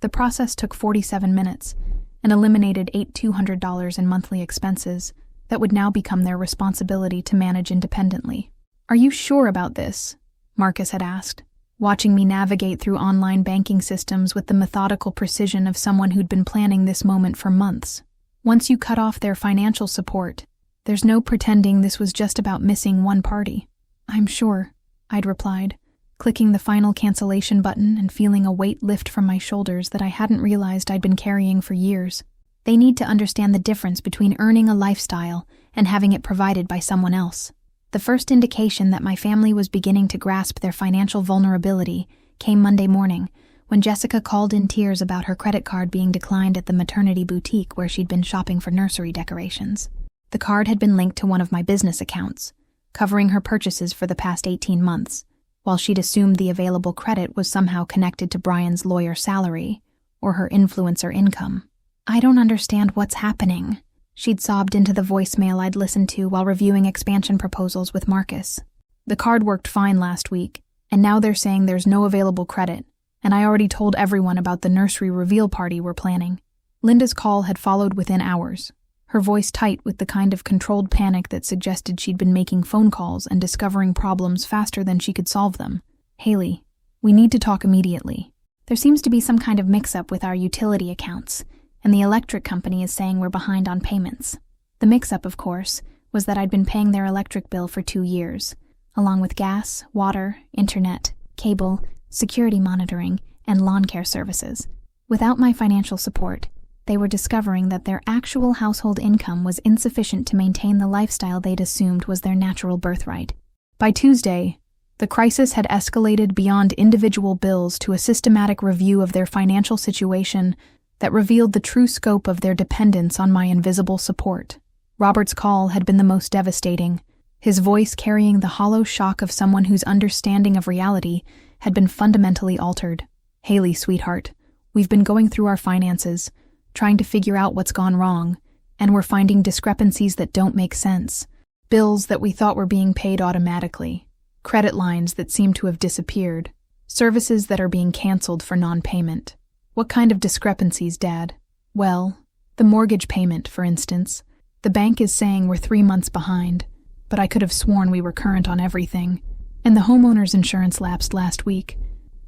The process took 47 minutes and eliminated $8,200 in monthly expenses that would now become their responsibility to manage independently. "Are you sure about this?" Marcus had asked, watching me navigate through online banking systems with the methodical precision of someone who'd been planning this moment for months. "Once you cut off their financial support, there's no pretending this was just about missing one party." "I'm sure," I'd replied, clicking the final cancellation button and feeling a weight lift from my shoulders that I hadn't realized I'd been carrying for years. "They need to understand the difference between earning a lifestyle and having it provided by someone else." The first indication that my family was beginning to grasp their financial vulnerability came Monday morning, when Jessica called in tears about her credit card being declined at the maternity boutique where she'd been shopping for nursery decorations. The card had been linked to one of my business accounts, covering her purchases for the past 18 months, while she'd assumed the available credit was somehow connected to Brian's lawyer salary or her influencer income. "I don't understand what's happening," she'd sobbed into the voicemail I'd listened to while reviewing expansion proposals with Marcus. "The card worked fine last week, and now they're saying there's no available credit, and I already told everyone about the nursery reveal party we're planning." Linda's call had followed within hours, her voice tight with the kind of controlled panic that suggested she'd been making phone calls and discovering problems faster than she could solve them. "Haley, we need to talk immediately. There seems to be some kind of mix-up with our utility accounts, and the electric company is saying we're behind on payments." The mix-up, of course, was that I'd been paying their electric bill for 2 years, along with gas, water, internet, cable, security monitoring, and lawn care services. Without my financial support, they were discovering that their actual household income was insufficient to maintain the lifestyle they'd assumed was their natural birthright. By Tuesday, the crisis had escalated beyond individual bills to a systematic review of their financial situation that revealed the true scope of their dependence on my invisible support. Robert's call had been the most devastating, his voice carrying the hollow shock of someone whose understanding of reality had been fundamentally altered. "Haley, sweetheart, we've been going through our finances, trying to figure out what's gone wrong, and we're finding discrepancies that don't make sense. Bills that we thought were being paid automatically, credit lines that seem to have disappeared, services that are being canceled for non-payment. What kind of discrepancies, Dad? Well, the mortgage payment, for instance. The bank is saying we're 3 months behind, but I could have sworn we were current on everything. And the homeowner's insurance lapsed last week,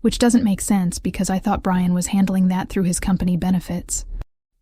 which doesn't make sense because I thought Brian was handling that through his company benefits.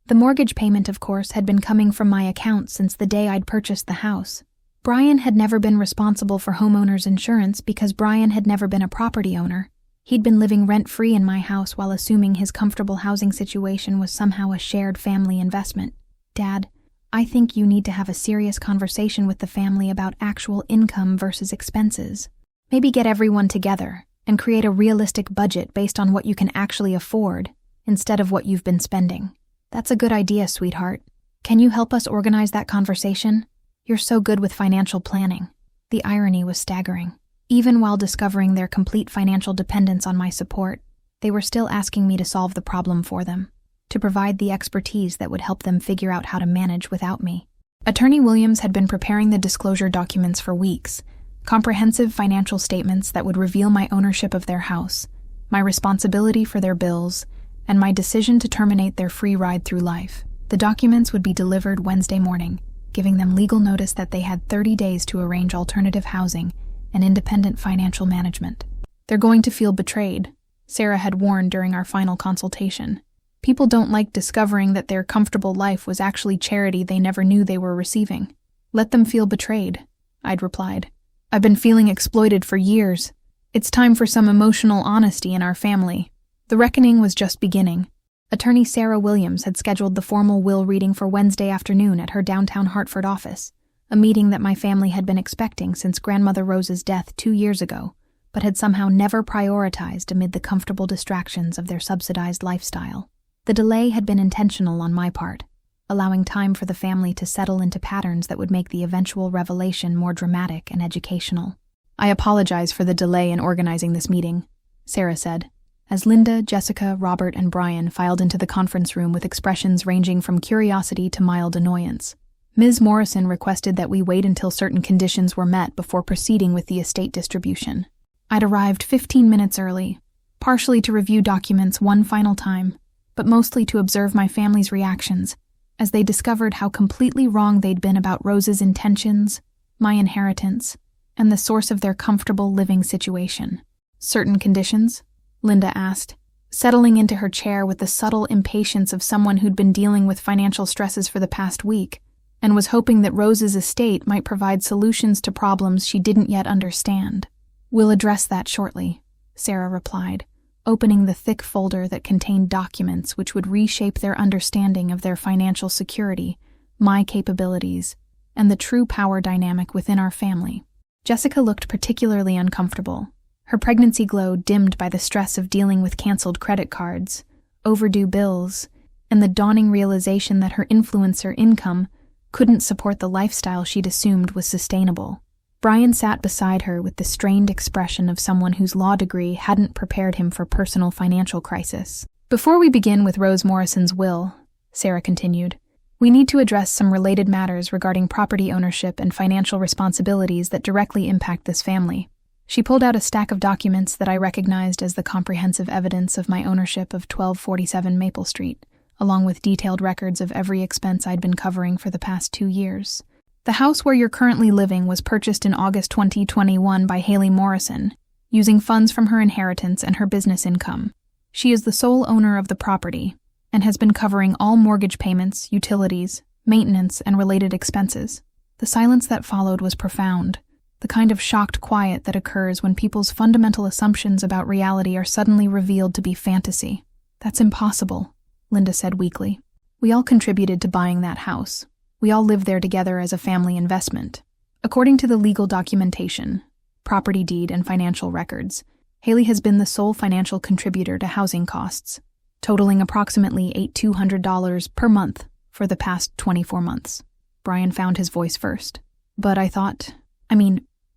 The mortgage payment, of course, had been coming from my account since the day I'd purchased the house. Brian had never been responsible for homeowner's insurance because Brian had never been a property owner. He'd been living rent-free in my house while assuming his comfortable housing situation was somehow a shared family investment. Dad, I think you need to have a serious conversation with the family about actual income versus expenses. Maybe get everyone together and create a realistic budget based on what you can actually afford instead of what you've been spending. That's a good idea, sweetheart. Can you help us organize that conversation? You're so good with financial planning. The irony was staggering. Even while discovering their complete financial dependence on my support, they were still asking me to solve the problem for them, to provide the expertise that would help them figure out how to manage without me. Attorney Williams had been preparing the disclosure documents for weeks, comprehensive financial statements that would reveal my ownership of their house, my responsibility for their bills, and my decision to terminate their free ride through life. The documents would be delivered Wednesday morning, giving them legal notice that they had 30 days to arrange alternative housing and independent financial management. They're going to feel betrayed, Sarah had warned during our final consultation. People don't like discovering that their comfortable life was actually charity they never knew they were receiving. Let them feel betrayed, I'd replied. I've been feeling exploited for years. It's time for some emotional honesty in our family. The reckoning was just beginning. Attorney Sarah Williams had scheduled the formal will reading for Wednesday afternoon at her downtown Hartford office, a meeting that my family had been expecting since Grandmother Rose's death 2 years ago, but had somehow never prioritized amid the comfortable distractions of their subsidized lifestyle. The delay had been intentional on my part, allowing time for the family to settle into patterns that would make the eventual revelation more dramatic and educational. I apologize for the delay in organizing this meeting, Sarah said, as Linda, Jessica, Robert, and Brian filed into the conference room with expressions ranging from curiosity to mild annoyance. Ms. Morrison requested that we wait until certain conditions were met before proceeding with the estate distribution. I'd arrived 15 minutes early, partially to review documents one final time, but mostly to observe my family's reactions as they discovered how completely wrong they'd been about Rose's intentions, my inheritance, and the source of their comfortable living situation. Certain conditions? Linda asked, settling into her chair with the subtle impatience of someone who'd been dealing with financial stresses for the past week, and was hoping that Rose's estate might provide solutions to problems she didn't yet understand. We'll address that shortly, Sarah replied, opening the thick folder that contained documents which would reshape their understanding of their financial security, my capabilities, and the true power dynamic within our family. Jessica looked particularly uncomfortable, her pregnancy glow dimmed by the stress of dealing with canceled credit cards, overdue bills, and the dawning realization that her influencer income couldn't support the lifestyle she'd assumed was sustainable. Brian sat beside her with the strained expression of someone whose law degree hadn't prepared him for personal financial crisis. Before we begin with Rose Morrison's will, Sarah continued, we need to address some related matters regarding property ownership and financial responsibilities that directly impact this family. She pulled out a stack of documents that I recognized as the comprehensive evidence of my ownership of 1247 Maple Street, along with detailed records of every expense I'd been covering for the past 2 years. The house where you're currently living was purchased in August 2021 by Haley Morrison, using funds from her inheritance and her business income. She is the sole owner of the property and has been covering all mortgage payments, utilities, maintenance, and related expenses. The silence that followed was profound, the kind of shocked quiet that occurs when people's fundamental assumptions about reality are suddenly revealed to be fantasy. That's impossible, Linda said weakly. We all contributed to buying that house. We all live there together as a family investment. According to the legal documentation, property deed, and financial records, Haley has been the sole financial contributor to housing costs, totaling approximately $8,200 per month for the past 24 months. Brian found his voice first. But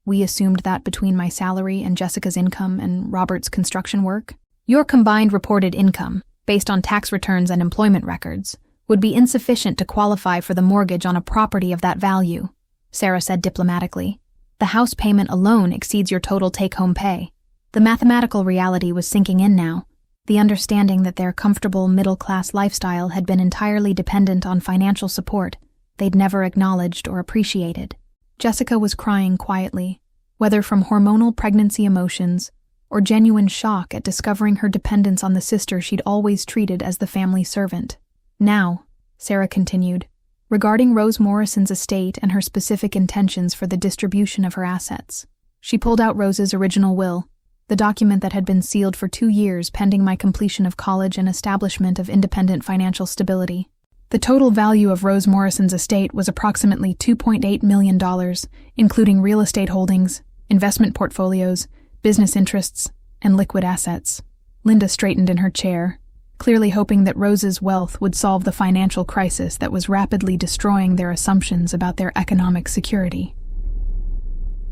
we assumed that between my salary and Jessica's income and Robert's construction work, your combined reported income, based on tax returns and employment records, would be insufficient to qualify for the mortgage on a property of that value, Sarah said diplomatically. The house payment alone exceeds your total take-home pay. The mathematical reality was sinking in now, the understanding that their comfortable middle-class lifestyle had been entirely dependent on financial support they'd never acknowledged or appreciated. Jessica was crying quietly, whether from hormonal pregnancy emotions or genuine shock at discovering her dependence on the sister she'd always treated as the family servant. Now, Sarah continued, regarding Rose Morrison's estate and her specific intentions for the distribution of her assets. She pulled out Rose's original will, the document that had been sealed for 2 years pending my completion of college and establishment of independent financial stability. The total value of Rose Morrison's estate was approximately $2.8 million, including real estate holdings, investment portfolios, business interests, and liquid assets. Linda straightened in her chair, clearly hoping that Rose's wealth would solve the financial crisis that was rapidly destroying their assumptions about their economic security.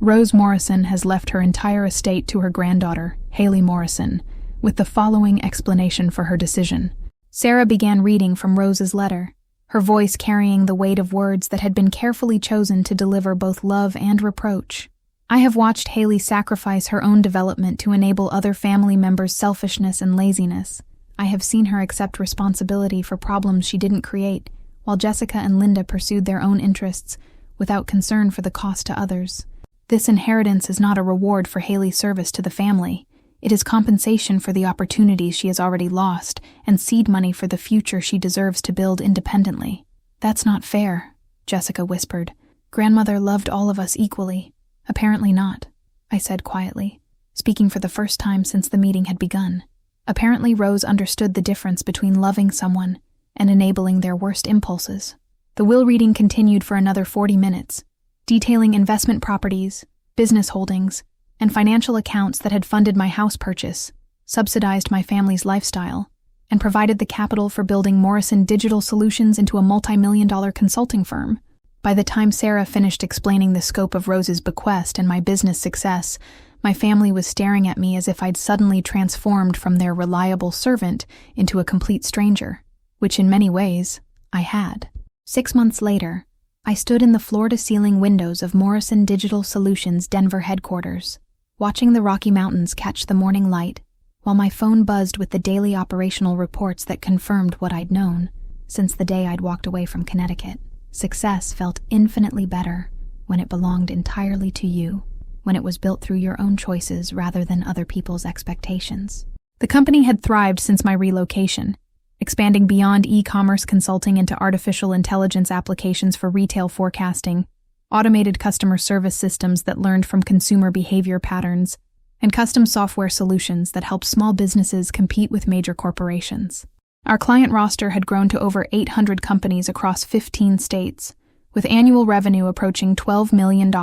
Rose Morrison has left her entire estate to her granddaughter, Haley Morrison, with the following explanation for her decision. Sarah began reading from Rose's letter, her voice carrying the weight of words that had been carefully chosen to deliver both love and reproach. I have watched Haley sacrifice her own development to enable other family members' selfishness and laziness. I have seen her accept responsibility for problems she didn't create, while Jessica and Linda pursued their own interests without concern for the cost to others. This inheritance is not a reward for Haley's service to the family. It is compensation for the opportunities she has already lost and seed money for the future she deserves to build independently. That's not fair, Jessica whispered. Grandmother loved all of us equally. Apparently not, I said quietly, speaking for the first time since the meeting had begun. Apparently Rose understood the difference between loving someone and enabling their worst impulses. The will reading continued for another 40 minutes, detailing investment properties, business holdings, and financial accounts that had funded my house purchase, subsidized my family's lifestyle, and provided the capital for building Morrison Digital Solutions into a multi-million-dollar consulting firm. By the time Sarah finished explaining the scope of Rose's bequest and my business success, my family was staring at me as if I'd suddenly transformed from their reliable servant into a complete stranger, which in many ways, I had. 6 months later, I stood in the floor-to-ceiling windows of Morrison Digital Solutions' Denver headquarters, watching the Rocky Mountains catch the morning light, while my phone buzzed with the daily operational reports that confirmed what I'd known since the day I'd walked away from Connecticut. Success felt infinitely better when it belonged entirely to you, when it was built through your own choices rather than other people's expectations. The company had thrived since my relocation, expanding beyond e-commerce consulting into artificial intelligence applications for retail forecasting, automated customer service systems that learned from consumer behavior patterns, and custom software solutions that help small businesses compete with major corporations. Our client roster had grown to over 800 companies across 15 states, with annual revenue approaching $12 million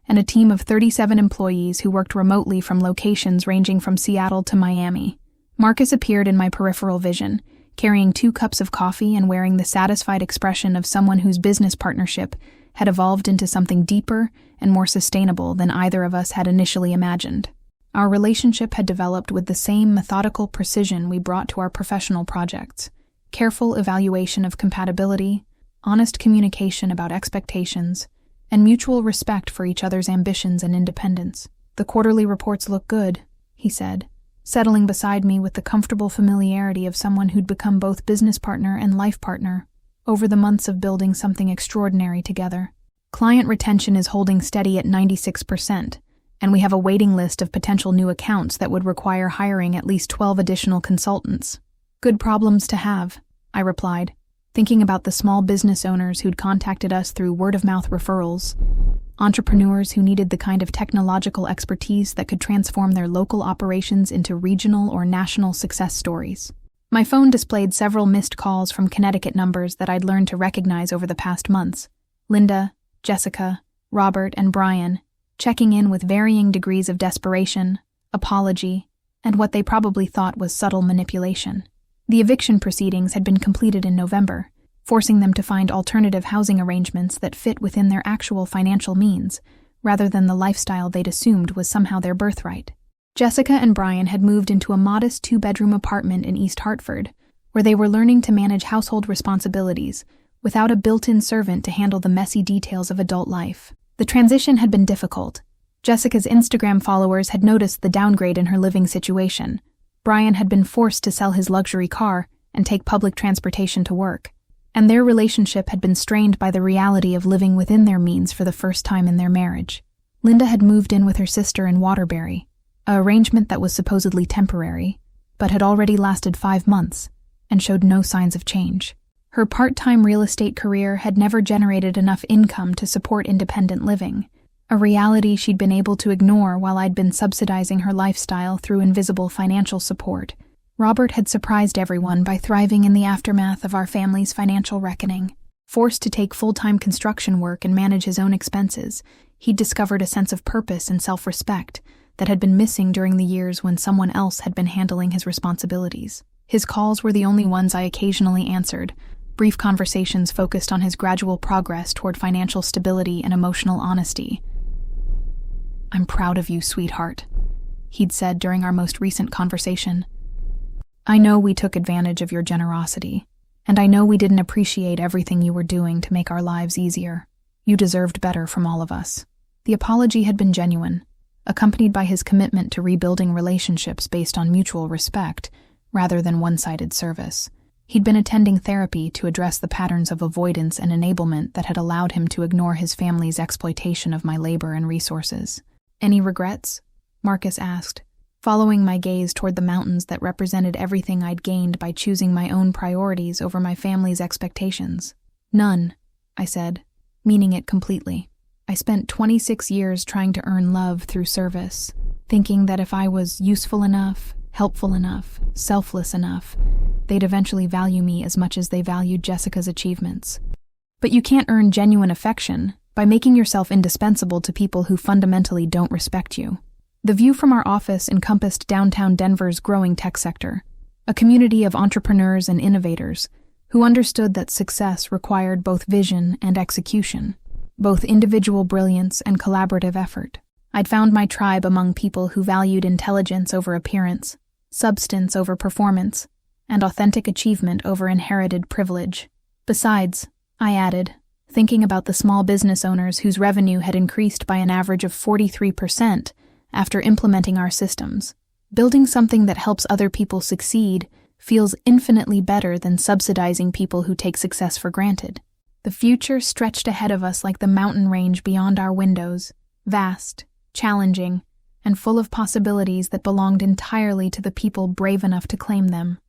and a team of 37 employees who worked remotely from locations ranging from Seattle to Miami. Marcus appeared in my peripheral vision, carrying 2 cups of coffee and wearing the satisfied expression of someone whose business partnership had evolved into something deeper and more sustainable than either of us had initially imagined. Our relationship had developed with the same methodical precision we brought to our professional projects: careful evaluation of compatibility, honest communication about expectations, and mutual respect for each other's ambitions and independence. "The quarterly reports look good," he said, settling beside me with the comfortable familiarity of someone who'd become both business partner and life partner over the months of building something extraordinary together. "Client retention is holding steady at 96%. And we have a waiting list of potential new accounts that would require hiring at least 12 additional consultants." "Good problems to have," I replied, thinking about the small business owners who'd contacted us through word-of-mouth referrals, entrepreneurs who needed the kind of technological expertise that could transform their local operations into regional or national success stories. My phone displayed several missed calls from Connecticut numbers that I'd learned to recognize over the past months: Linda, Jessica, Robert, and Brian, checking in with varying degrees of desperation, apology, and what they probably thought was subtle manipulation. The eviction proceedings had been completed in November, forcing them to find alternative housing arrangements that fit within their actual financial means, rather than the lifestyle they'd assumed was somehow their birthright. Jessica and Brian had moved into a modest 2-bedroom apartment in East Hartford, where they were learning to manage household responsibilities without a built-in servant to handle the messy details of adult life. The transition had been difficult. Jessica's Instagram followers had noticed the downgrade in her living situation. Brian had been forced to sell his luxury car and take public transportation to work, and their relationship had been strained by the reality of living within their means for the first time in their marriage. Linda had moved in with her sister in Waterbury, an arrangement that was supposedly temporary, but had already lasted 5 months and showed no signs of change. Her part-time real estate career had never generated enough income to support independent living, a reality she'd been able to ignore while I'd been subsidizing her lifestyle through invisible financial support. Robert had surprised everyone by thriving in the aftermath of our family's financial reckoning. Forced to take full-time construction work and manage his own expenses, he'd discovered a sense of purpose and self-respect that had been missing during the years when someone else had been handling his responsibilities. His calls were the only ones I occasionally answered, brief conversations focused on his gradual progress toward financial stability and emotional honesty. "I'm proud of you, sweetheart," he'd said during our most recent conversation. "I know we took advantage of your generosity, and I know we didn't appreciate everything you were doing to make our lives easier. You deserved better from all of us." The apology had been genuine, accompanied by his commitment to rebuilding relationships based on mutual respect rather than one-sided service. He'd been attending therapy to address the patterns of avoidance and enablement that had allowed him to ignore his family's exploitation of my labor and resources. "Any regrets?" Marcus asked, following my gaze toward the mountains that represented everything I'd gained by choosing my own priorities over my family's expectations. "None," I said, meaning it completely. I spent 26 years trying to earn love through service, thinking that if I was useful enough, helpful enough, selfless enough, they'd eventually value me as much as they valued Jessica's achievements. But you can't earn genuine affection by making yourself indispensable to people who fundamentally don't respect you. The view from our office encompassed downtown Denver's growing tech sector, a community of entrepreneurs and innovators who understood that success required both vision and execution, both individual brilliance and collaborative effort. I'd found my tribe among people who valued intelligence over appearance, substance over performance, and authentic achievement over inherited privilege. Besides, I added, thinking about the small business owners whose revenue had increased by an average of 43% after implementing our systems, building something that helps other people succeed feels infinitely better than subsidizing people who take success for granted. The future stretched ahead of us like the mountain range beyond our windows, vast, challenging, and full of possibilities that belonged entirely to the people brave enough to claim them.